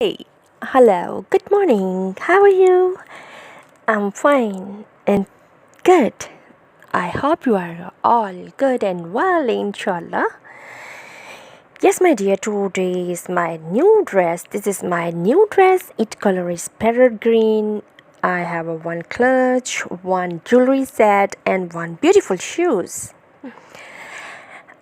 Hey, hello, good morning. How are you? I'm fine and good. I hope you are all good and well, inshallah. Yes, my dear, today is my new dress. This is my new dress. Its color is parrot green. I have a one clutch, one jewelry set, and one beautiful shoes.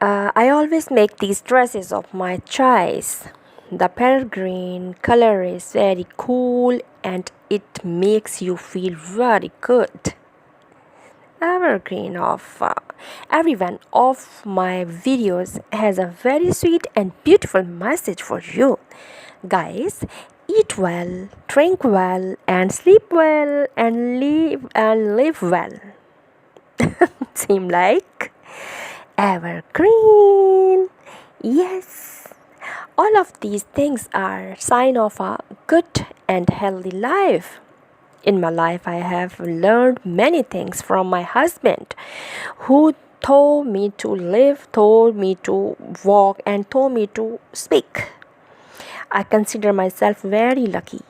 I always make these dresses of my choice. The parrot green color is very cool and it makes you feel very good. Evergreen of every one of my videos has a very sweet and beautiful message for you. Guys, eat well, drink well, and sleep well, and live well. Seem like evergreen. Yes. All of these things are sign of a good and healthy life. In my life, I have learned many things from my husband, who told me to live, told me to walk, and told me to speak. I consider myself very lucky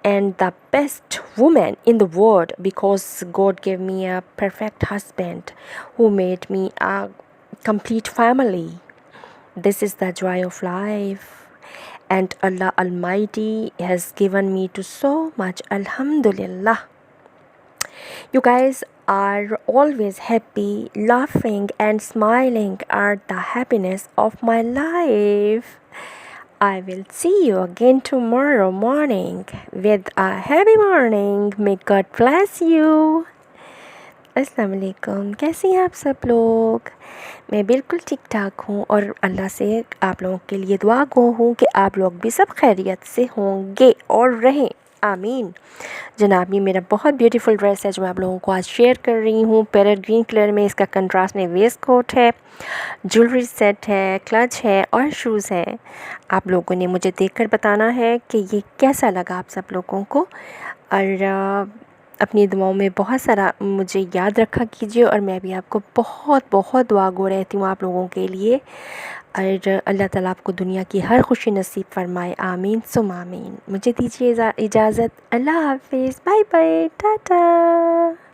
and the best woman in the world because God gave me a perfect husband who made me a complete family. This is the joy of life, and Allah Almighty has given me to so much. Alhamdulillah. You guys are always happy, laughing, and smiling are the happiness of my life. I will see you again tomorrow morning with a happy morning. May God bless you. अस्सलाम वालेकुम, कैसे हैं आप सब लोग? मैं बिल्कुल ठीक ठाक हूँ और अल्लाह से आप लोगों के लिए दुआ गो हूँ कि आप लोग भी सब खैरियत से होंगे और रहें, आमीन। जनाब, ये मेरा बहुत ब्यूटीफुल ड्रेस है जो मैं आप लोगों को आज शेयर कर रही हूँ। पैरेट ग्रीन कलर में इसका कंट्रास्ट में वेस्ट कोट है, ज्वेलरी सेट है, क्लच है और शूज़ हैं। आप लोगों ने मुझे देखकर बताना है कि ये कैसा लगा आप सब लोगों को, और अपनी दुआओं में बहुत सारा मुझे याद रखा कीजिए और मैं भी आपको बहुत बहुत दुआ गो रहती हूँ आप लोगों के लिए। और अल्लाह ताला आपको दुनिया की हर खुशी नसीब फरमाए, आमीन सुम आमीन। मुझे दीजिए इजाज़त। अल्लाह हाफिज़, बाय बाय, टाटा।